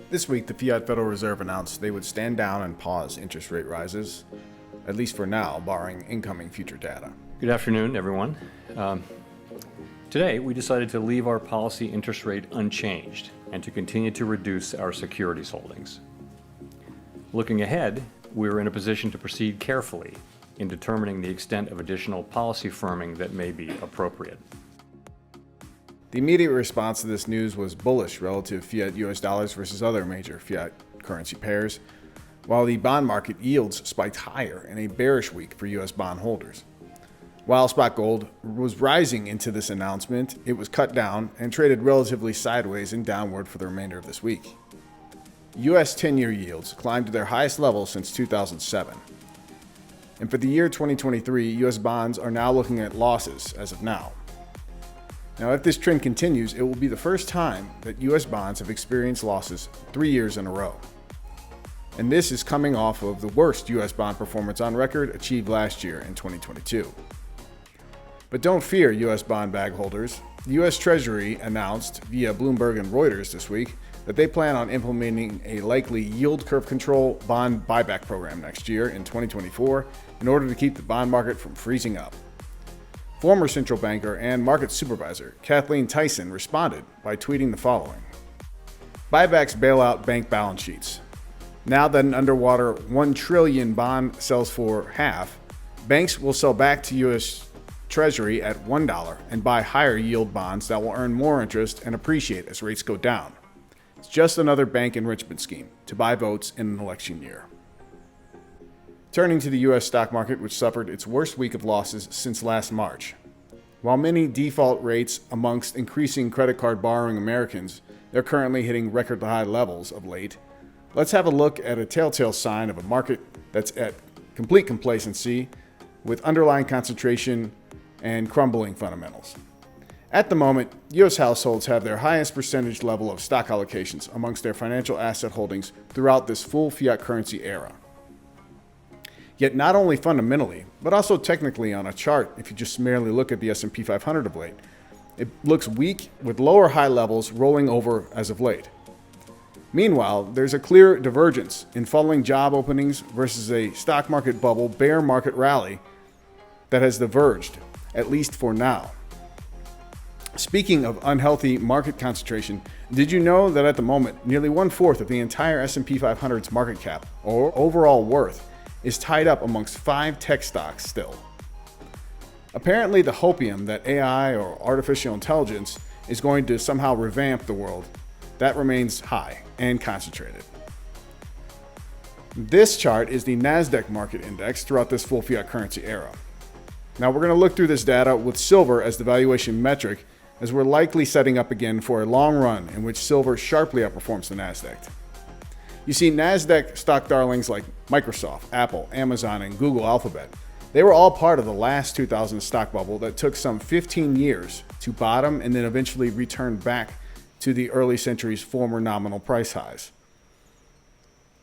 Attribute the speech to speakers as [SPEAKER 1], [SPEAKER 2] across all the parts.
[SPEAKER 1] This week, the Fiat Federal Reserve announced they would stand down and pause interest rate rises, at least for now, barring incoming future data.
[SPEAKER 2] Good afternoon, everyone. Today, we decided to leave our policy interest rate unchanged and to continue to reduce our securities holdings. Looking ahead, we're in a position to proceed carefully in determining the extent of additional policy firming that may be appropriate.
[SPEAKER 1] The immediate response to this news was bullish relative fiat US dollars versus other major fiat currency pairs, while the bond market yields spiked higher in a bearish week for US bond holders. While spot gold was rising into this announcement, it was cut down and traded relatively sideways and downward for the remainder of this week. US 10-year yields climbed to their highest level since 2007. And for the year 2023, US bonds are now looking at losses as of now. Now, if this trend continues, it will be the first time that US bonds have experienced losses 3 years in a row. And this is coming off of the worst US bond performance on record achieved last year in 2022. But don't fear, US bond bag holders. The US Treasury announced via Bloomberg and Reuters this week that they plan on implementing a likely yield curve control bond buyback program next year in 2024 in order to keep the bond market from freezing up. Former central banker and market supervisor Kathleen Tyson responded by tweeting the following: "Buybacks bail out bank balance sheets. Now that an underwater $1 trillion bond sells for half, banks will sell back to US Treasury at $1 and buy higher yield bonds that will earn more interest and appreciate as rates go down. It's just another bank enrichment scheme to buy votes in an election year." Turning to the US stock market, which suffered its worst week of losses since last March. While many default rates amongst increasing credit card borrowing Americans, they're currently hitting record high levels of late. Let's have a look at a telltale sign of a market that's at complete complacency with underlying concentration and crumbling fundamentals. At the moment, US households have their highest percentage level of stock allocations amongst their financial asset holdings throughout this full fiat currency era. Yet not only fundamentally, but also technically on a chart, if you just merely look at the S&P 500 of late, it looks weak with lower high levels rolling over as of late. Meanwhile, there's a clear divergence in falling job openings versus a stock market bubble bear market rally that has diverged, at least for now. Speaking of unhealthy market concentration, did you know that at the moment, nearly 1/4 of the entire S&P 500's market cap, or overall worth, is tied up amongst 5 tech stocks still? Apparently, the hopium that AI or artificial intelligence is going to somehow revamp the world, that remains high and concentrated. This chart is the NASDAQ market index throughout this full fiat currency era. Now, we're going to look through this data with silver as the valuation metric, as we're likely setting up again for a long run in which silver sharply outperforms the NASDAQ. You see, NASDAQ stock darlings like Microsoft, Apple, Amazon, and Google Alphabet, they were all part of the last 2000 stock bubble that took some 15 years to bottom and then eventually return back to the early century's former nominal price highs.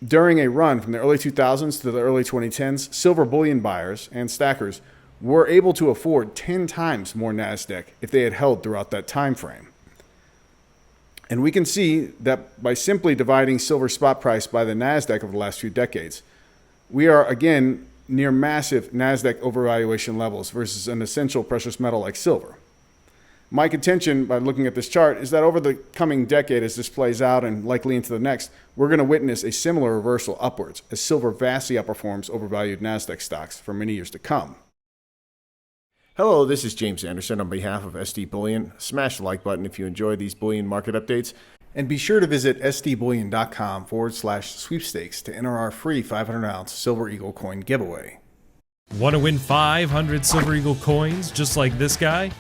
[SPEAKER 1] During a run from the early 2000s to the early 2010s, silver bullion buyers and stackers were able to afford 10 times more NASDAQ if they had held throughout that time frame. And we can see that by simply dividing silver spot price by the NASDAQ over the last few decades, we are again near massive NASDAQ overvaluation levels versus an essential precious metal like silver. My contention by looking at this chart is that over the coming decade, as this plays out and likely into the next, we're going to witness a similar reversal upwards as silver vastly outperforms overvalued NASDAQ stocks for many years to come. Hello, this is James Anderson on behalf of SD Bullion. Smash the like button if you enjoy these bullion market updates. And be sure to visit sdbullion.com/sweepstakes to enter our free 500-ounce Silver Eagle coin giveaway.
[SPEAKER 3] Want to win 500 Silver Eagle coins just like this guy?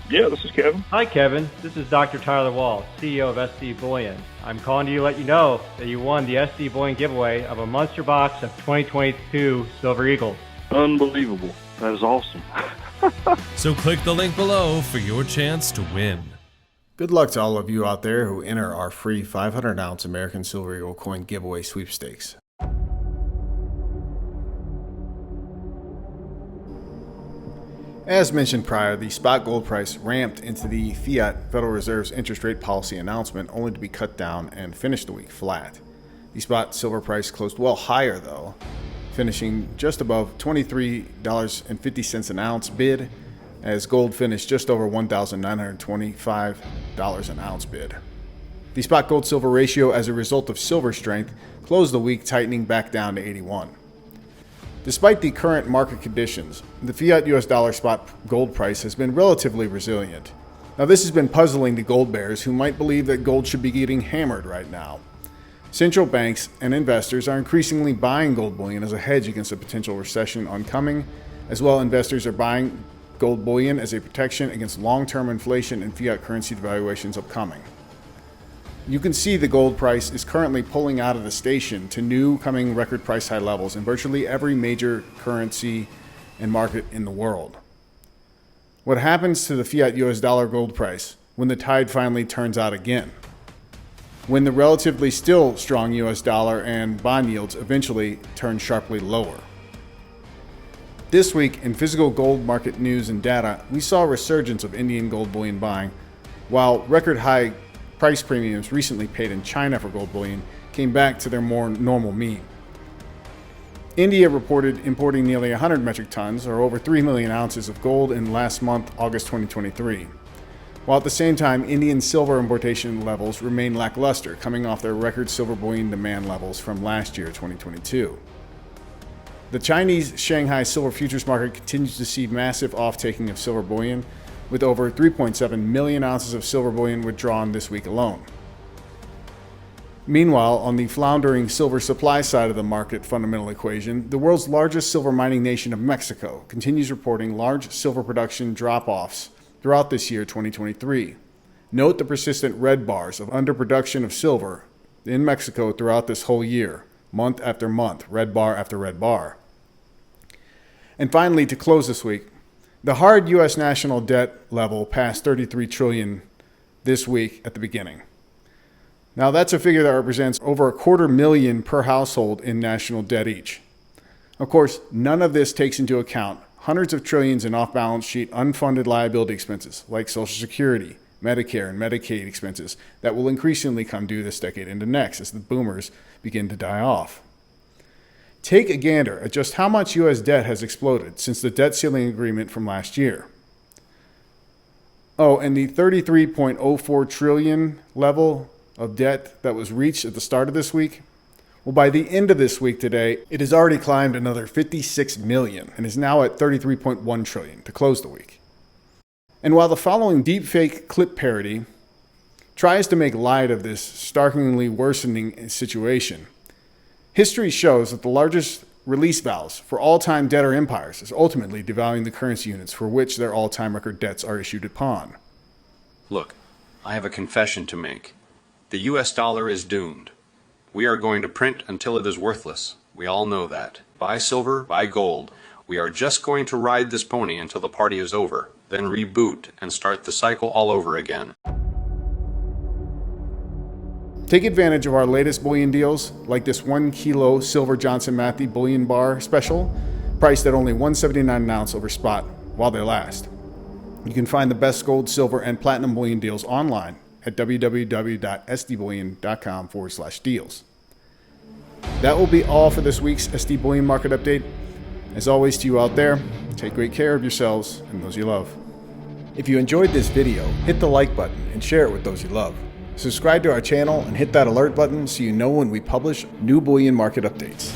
[SPEAKER 4] Yeah, this is Kevin.
[SPEAKER 5] Hi, Kevin. This is Dr. Tyler Wall, CEO of SD Bullion. I'm calling to let you know that you won the SD Bullion giveaway of a monster box of 2022 Silver Eagles.
[SPEAKER 4] Unbelievable. That is awesome.
[SPEAKER 3] So click the link below for your chance to win.
[SPEAKER 1] Good luck to all of you out there who enter our free 500-ounce American Silver Eagle coin giveaway sweepstakes. As mentioned prior, the spot gold price ramped into the fiat Federal Reserve's interest rate policy announcement, only to be cut down and finish the week flat. The spot silver price closed well higher though, finishing just above $23.50 an ounce bid, as gold finished just over $1,925 an ounce bid. The spot gold silver ratio, as a result of silver strength, closed the week tightening back down to 81. Despite the current market conditions, the fiat US dollar spot gold price has been relatively resilient. Now, this has been puzzling to gold bears who might believe that gold should be getting hammered right now. Central banks and investors are increasingly buying gold bullion as a hedge against a potential recession oncoming. As well, investors are buying gold bullion as a protection against long-term inflation and fiat currency devaluations upcoming. You can see the gold price is currently pulling out of the station to new coming record price high levels in virtually every major currency and market in the world. What happens to the fiat US dollar gold price when the tide finally turns out again? When the relatively still strong US dollar and bond yields eventually turn sharply lower? This week, in physical gold market news and data, we saw a resurgence of Indian gold bullion buying, while record high price premiums recently paid in China for gold bullion came back to their more normal mean. India reported importing nearly 100 metric tons, or over 3 million ounces of gold in last month, August 2023. While at the same time, Indian silver importation levels remain lackluster, coming off their record silver bullion demand levels from last year, 2022. The Chinese Shanghai silver futures market continues to see massive off-taking of silver bullion, with over 3.7 million ounces of silver bullion withdrawn this week alone. Meanwhile, on the floundering silver supply side of the market fundamental equation, the world's largest silver mining nation of Mexico continues reporting large silver production drop-offs throughout this year, 2023. Note the persistent red bars of underproduction of silver in Mexico throughout this whole year, month after month, red bar after red bar. And finally, to close this week, the hard U.S. national debt level passed $33 trillion this week at the beginning. Now, that's a figure that represents over $250,000 per household in national debt each. Of course, none of this takes into account hundreds of trillions in off-balance sheet unfunded liability expenses like Social Security, Medicare, and Medicaid expenses that will increasingly come due this decade into next as the boomers begin to die off. Take a gander at just how much U.S. debt has exploded since the debt ceiling agreement from last year. Oh, and the $33.04 trillion level of debt that was reached at the start of this week? Well, by the end of this week today, it has already climbed another $56 million and is now at $33.1 trillion to close the week. And while the following deepfake clip parody tries to make light of this starkly worsening situation, history shows that the largest release valves for all-time debtor empires is ultimately devaluing the currency units for which their all-time record debts are issued upon.
[SPEAKER 6] Look, I have a confession to make. The US dollar is doomed. We are going to print until it is worthless. We all know that. Buy silver, buy gold. We are just going to ride this pony until the party is over, then reboot and start the cycle all over again.
[SPEAKER 1] Take advantage of our latest bullion deals, like this 1 kilo silver Johnson Matthey bullion bar special, priced at only $179 an ounce over spot while they last. You can find the best gold, silver, and platinum bullion deals online at www.sdbullion.com/deals. That will be all for this week's SD Bullion Market Update. As always, to you out there, take great care of yourselves and those you love. If you enjoyed this video, hit the like button and share it with those you love. Subscribe to our channel and hit that alert button so you know when we publish new bullion market updates.